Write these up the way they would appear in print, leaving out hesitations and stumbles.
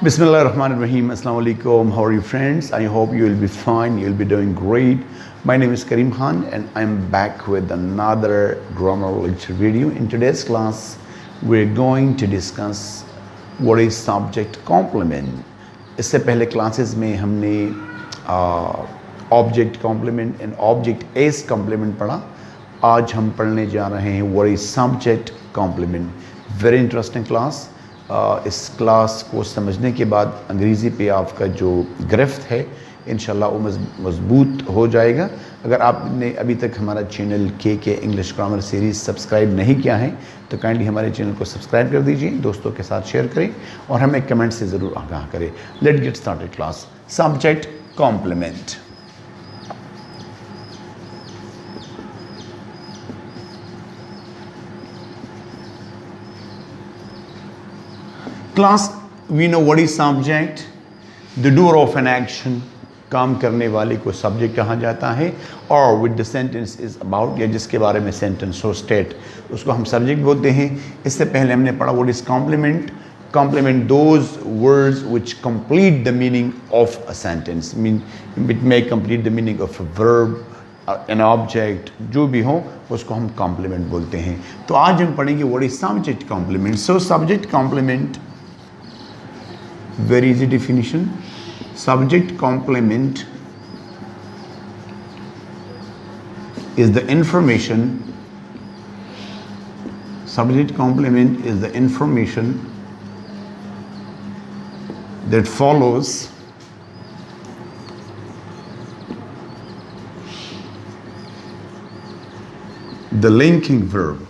Bismillahirrahmanirrahim. Assalamu alaikum. How are you, friends? I hope you will be fine. You will be doing great. My name is Karim Khan and I'm back with another grammar lecture video. In today's class, we're going to discuss what is subject complement. इससे पहले classes में हमने object complement and object as complement पढ़ा. आज हम पढ़ने जा रहे हैं what is subject complement. Very interesting class. इस क्लास को समझने के बाद अंग्रेज़ी पे आपका जो गिरफ्त है इंशाल्लाह वो मजबूत हो जाएगा. अगर आपने अभी तक हमारा चैनल के इंग्लिश ग्रामर सीरीज़ सब्सक्राइब नहीं किया है तो काइंडली हमारे चैनल को सब्सक्राइब कर दीजिए, दोस्तों के साथ शेयर करें और हमें कमेंट से ज़रूर आगाह करें. Let get started class. Subject complement. Class, we know what is subject. The doer of an action, काम करने वाले को सब्जेक्ट कहा जाता है. और with the sentence is about, या जिसके बारे में सेंटेंस हो स्टेट, उसको हम सब्जेक्ट बोलते हैं. इससे पहले हमने पढ़ा what is complement. Complement those words which complete the meaning of a sentence. It may complete the meaning of a verb, an object, जो भी हो उसको हम complement बोलते हैं. तो आज हम पढ़ेंगे what is subject complement. So subject complement, very easy definition. Subject complement is the information. Subject complement is the information that follows the linking verb.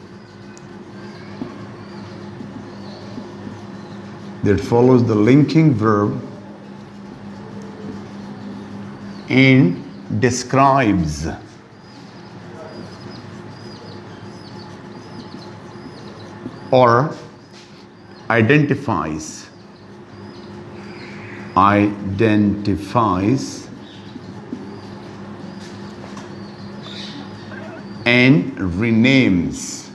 That follows the linking verb and describes or identifies and renames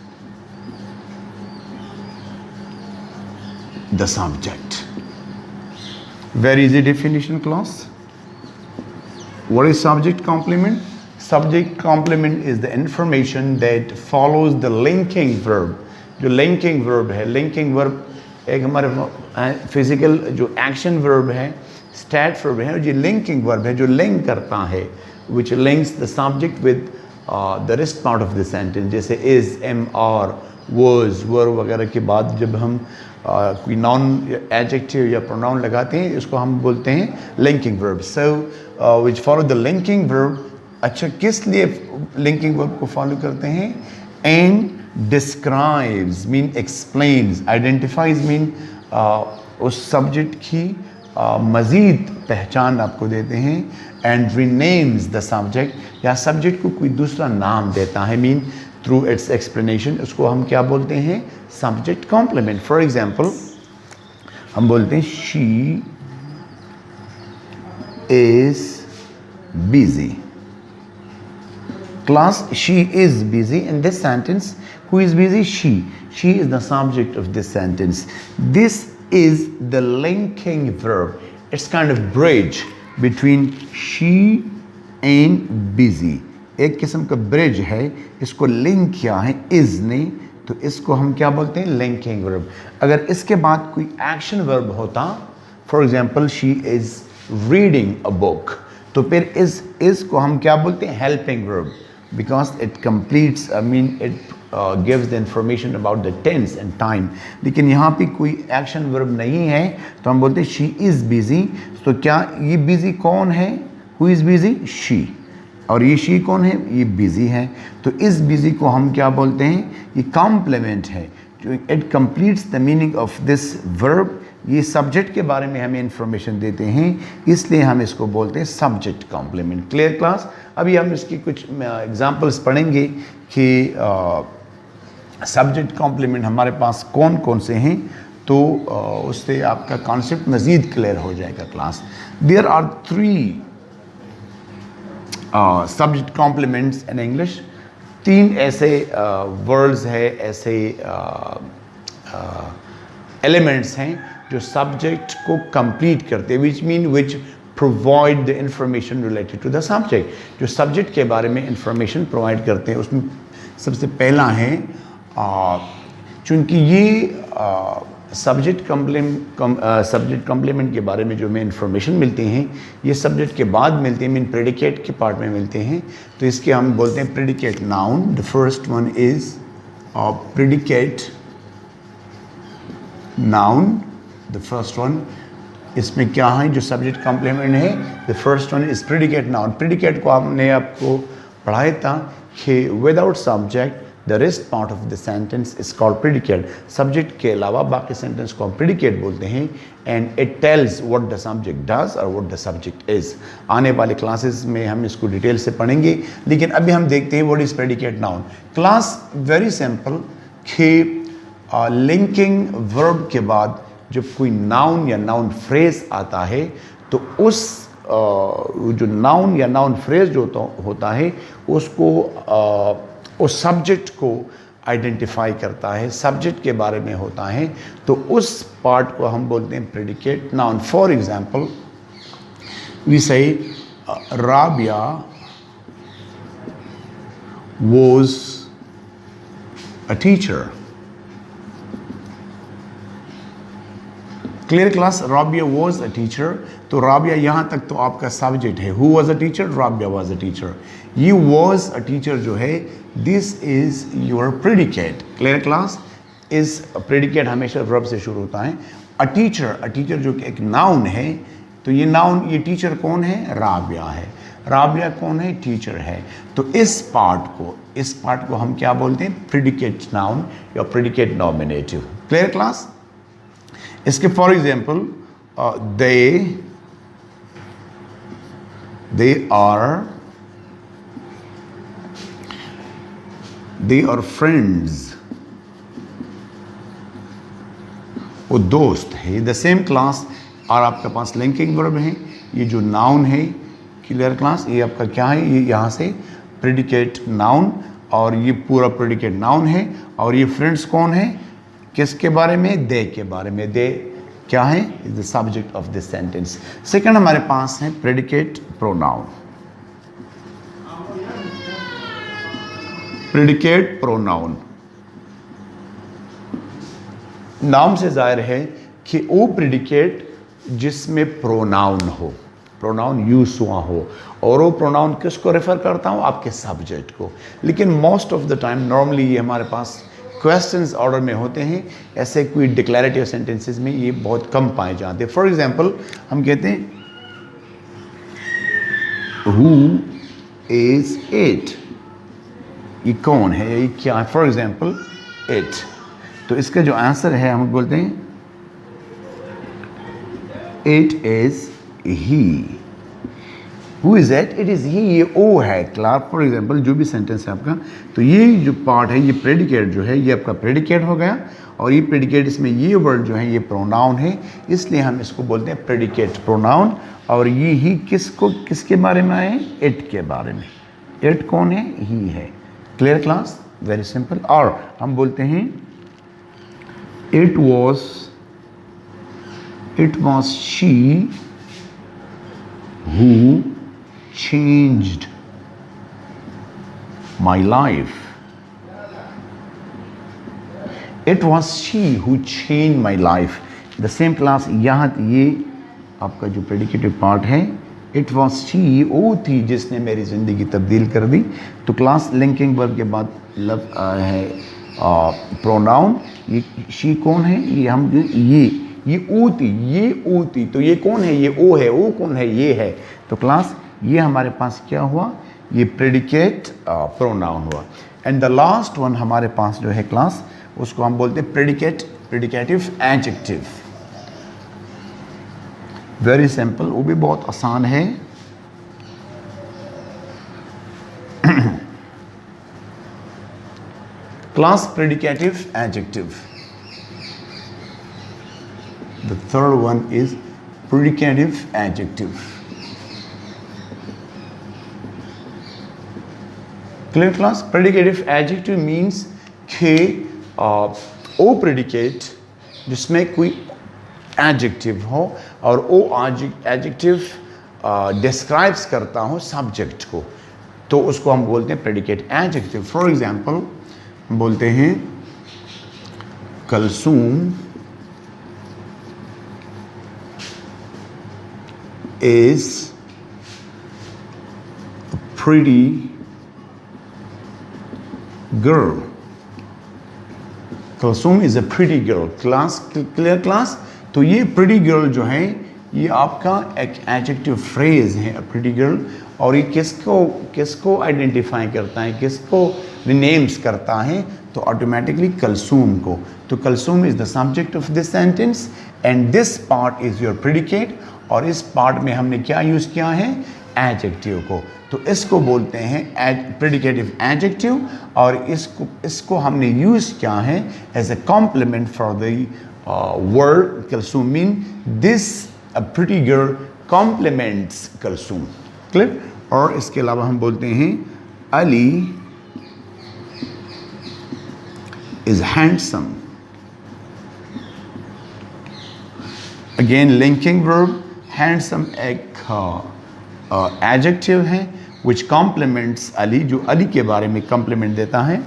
the subject. Very easy definition, class. What is subject complement? Subject complement is the information that follows the linking verb. जो linking verb है, linking verb एक हमारे physical जो action verb है, stat verb है, और जो linking verb है जो लिंक करता है, which links the subject with the rest part of the sentence. जैसे is, am, are, was, were वगैरह के बाद जब हम कोई नाउन एडजेक्टिव या प्रोनाउन लगाते हैं इसको हम बोलते हैं linking verb. So which follow the linking verb. अच्छा, किस लिए लिंकिंग वर्ब को फॉलो करते हैं? And describes mean explains, identifies mean उस सब्जेक्ट की मज़ीद पहचान आपको देते हैं. एंड रीनेम्स द सब्जेक्ट, या सब्जेक्ट को कोई दूसरा नाम देता है, मीन थ्रू इट्स एक्सप्लेनेशन. उसको हम क्या बोलते हैं? Subject complement. फॉर एग्जाम्पल हम बोलते हैं she is busy. Class, she is busy. In this sentence, who is busy? She. She is the subject of this sentence. This is the linking verb. It's kind of bridge between she and busy. एक किस्म का bridge है, इसको link किया है is ने, तो इसको हम क्या बोलते हैं? Linking verb. अगर इसके बाद कोई एक्शन वर्ब होता, for example she is reading a book, तो फिर इस को हम क्या बोलते हैं? Helping verb. Because it completes, it gives the information about the tense and time. लेकिन यहाँ पे कोई एक्शन वर्ब नहीं है तो हम बोलते हैं she is busy. तो क्या ये busy कौन है? Who is busy? She. और ये she कौन है? ये busy है. तो इस busy को हम क्या बोलते हैं? ये complement है. It completes the meaning of this verb. ये सब्जेक्ट के बारे में हमें इंफॉर्मेशन देते हैं, इसलिए हम इसको बोलते हैं सब्जेक्ट कॉम्प्लीमेंट. Clear class? अभी हम इसकी कुछ एग्जांपल्स पढ़ेंगे कि सब्जेक्ट कॉम्प्लीमेंट हमारे पास कौन कौन से हैं, तो उससे आपका कॉन्सेप्ट मज़ीद क्लियर हो जाएगा. Class, there are 3 subject complements in English. 3 ऐसे वर्ड्स है, ऐसे एलिमेंट्स हैं जो सब्जेक्ट को कंप्लीट करते हैं, which provide the information related to the subject, जो सब्जेक्ट के बारे में इंफॉर्मेशन प्रोवाइड करते हैं। उसमें सबसे पहला है चूँकि ये सब्जेक्ट कम्प्लीमेंट के बारे में जो हमें इंफॉर्मेशन मिलते हैं ये सब्जेक्ट के बाद मिलते हैं, मीन प्रेडिकेट के पार्ट में मिलते हैं, तो इसके हम बोलते हैं predicate noun. The first one is predicate noun. The first one, इसमें क्या है जो सब्जेक्ट कम्प्लीमेंट है, the first one is predicate noun. Predicate को हमने आपको पढ़ाया था कि without subject the rest part of the sentence is called predicate. Subject के अलावा बाकी सेंटेंस को हम प्रेडिकेट बोलते हैं, and it tells what the subject does और व्हाट द सब्जेक्ट इज। आने वाले क्लासेस में हम इसको डिटेल से पढ़ेंगे, लेकिन अभी हम देखते हैं what is predicate noun. Class very simple कि लिंकिंग वर्ब के बाद जब कोई नाउन या नाउन फ्रेज आता है तो उस जो नाउन या नाउन फ्रेज जो होता है उसको उस सब्जेक्ट को आइडेंटिफाई करता है, सब्जेक्ट के बारे में होता है, तो उस पार्ट को हम बोलते हैं predicate noun. For example we say Rabia was a teacher. Clear class? Rabia was a teacher, तो राबिया यहाँ तक तो आपका सब्जेक्ट है। Who was a teacher? Rabia was a teacher. ये वॉज अ टीचर जो है this is your predicate. Clear class? इस प्रेडिकेट हमेशा वर्ब से शुरू होता है। अ टीचर जो कि एक नाउन है, तो ये नाउन, ये टीचर कौन है? राबिया है। राबिया कौन है? टीचर है। तो इस पार्ट को हम क्या बोलते हैं? प्रेडिकेट नाउन या प्रेडिकेट नॉमिनेटिव। Clear class? इसके for example they are friends, वो दोस्त है। द सेम क्लास, और आपके पास लिंकिंग वर्ब है, ये जो नाउन है, क्लियर क्लास, ये आपका क्या है? ये यहाँ से प्रेडिकेट नाउन, और ये पूरा प्रेडिकेट नाउन है। और ये फ्रेंड्स कौन है? किसके बारे में? दे के बारे में। दे क्या है? Is the subject of this sentence. Second हमारे पास है प्रेडिकेट प्रोनाउन। प्रेडिकेट प्रोनाउन, नाम से जाहिर है कि वो प्रेडिकेट जिसमें प्रोनाउन हो, प्रोनाउन यूज हुआ हो, और वो प्रोनाउन किसको रेफर करता हूँ? आपके सब्जेक्ट को। लेकिन most of the time normally ये हमारे पास क्वेश्चंस ऑर्डर में होते हैं, ऐसे कोई डिक्लेरेटिव सेंटेंसेस में ये बहुत कम पाए जाते हैं। फॉर एग्जांपल हम कहते हैं हु इज इट, ये कौन है, ये क्या है? फॉर एग्जांपल इट, तो इसका जो आंसर है हम बोलते हैं it is he. Who is it? It is he, ये ओ है। क्लास फॉर एग्जाम्पल जो भी सेंटेंस है आपका, तो ये जो पार्ट है, ये प्रेडिकेट जो है, ये आपका प्रेडिकेट हो गया, और ये प्रेडिकेट, इसमें ये वर्ड जो है ये प्रोनाउन है, इसलिए हम इसको बोलते हैं प्रेडिकेट प्रोनाउन। और ये ही किसके बारे में आए? इट के बारे में। इट कौन है? ही है। Clear class? Very simple. और हम बोलते हैं it was she who changed my life. It was she who changed my life. The same class, यहाँ ये आपका जो प्रेडिकेटिव पार्ट है, इट वॉज शी, वो थी जिसने मेरी ज़िंदगी तब्दील कर दी। तो क्लास लिंकिंग वर्ब के बाद लव है प्रोनाउन। ये शी कौन है? ये हम ये ओ थी, ये ओ थी, तो ये कौन है? ये ओ है। ओ कौन है? ये है। तो क्लास ये हमारे पास क्या हुआ? ये प्रेडिकेट प्रोनाउन हुआ। एंड द लास्ट वन हमारे पास जो है क्लास, उसको हम बोलते हैं प्रेडिकेटिव एडजेक्टिव। वेरी सिंपल, वो भी बहुत आसान है। Class predicative adjective. The third one is predicative adjective. Clear class? Predicative adjective means कि वो predicate जिसमें कोई एडजेक्टिव हो और वो एडजेक्टिव डिस्क्राइब्स करता हो सब्जेक्ट को, तो उसको हम बोलते हैं प्रेडिकेट एडजेक्टिव। फॉर एग्जांपल बोलते हैं Kulsoom is a pretty girl. Kulsoom is a pretty girl. Class clear class. तो ये प्रिटी गर्ल जो है ये आपका एक एडजेक्टिव फ्रेज है, अ प्रिटी गर्ल, और ये किसको आइडेंटिफाई करता है, किसको रिनेम्स करता है, तो ऑटोमेटिकली कलसूम को। तो Kulsoom is the subject of this sentence and this part is your predicate, और इस पार्ट में हमने क्या यूज़ किया है, एडजेक्टिव को। तो इसको बोलते हैं प्रेडिकेटिव एडजेक्टिव, और इसको हमने यूज़ किया है as a complement for the word Kalsoom. Mean this a pretty girl complements Kalsoom. Clear. और इसके अलावा हम बोलते हैं Ali is handsome. Again linking verb. Handsome एक एडजेक्टिव है विच कॉम्प्लीमेंट्स अली, जो अली के बारे में कॉम्प्लीमेंट देता है,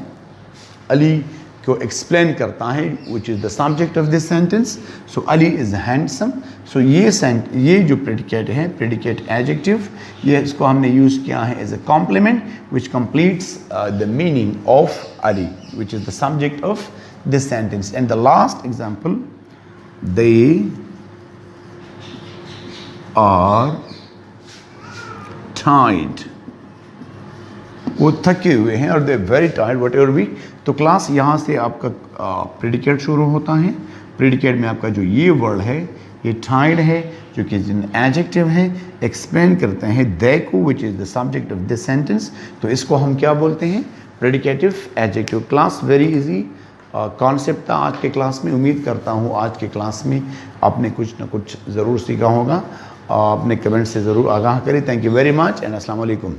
अली को एक्सप्लेन करता है, which is the subject of this sentence. So Ali is handsome. So ये जो प्रेडिकेट है, प्रेडिकेट एडजेक्टिव, ये इसको हमने यूज़ किया है as a complement which completes the meaning of Ali, which is the subject of this sentence. And the last example, they are टाइड। वो थके हुए हैं, और they very tired whatever be. तो क्लास यहाँ से आपका प्रेडिकेट शुरू होता है। प्रेडिकेट में आपका जो ये वर्ड है ये टायर्ड है, जो कि एडजेक्टिव है, एक्सप्लेन करते हैं दे को, विच is the subject of this sentence. तो इसको हम क्या बोलते हैं, predicative adjective. Class very easy concept था आज के क्लास में। उम्मीद करता हूँ आज के क्लास में आपने कुछ ना कुछ ज़रूर सीखा होगा। अपने कमेंट से ज़रूर आगाह करें। Thank you very much and अस्सलाम वालेकुम।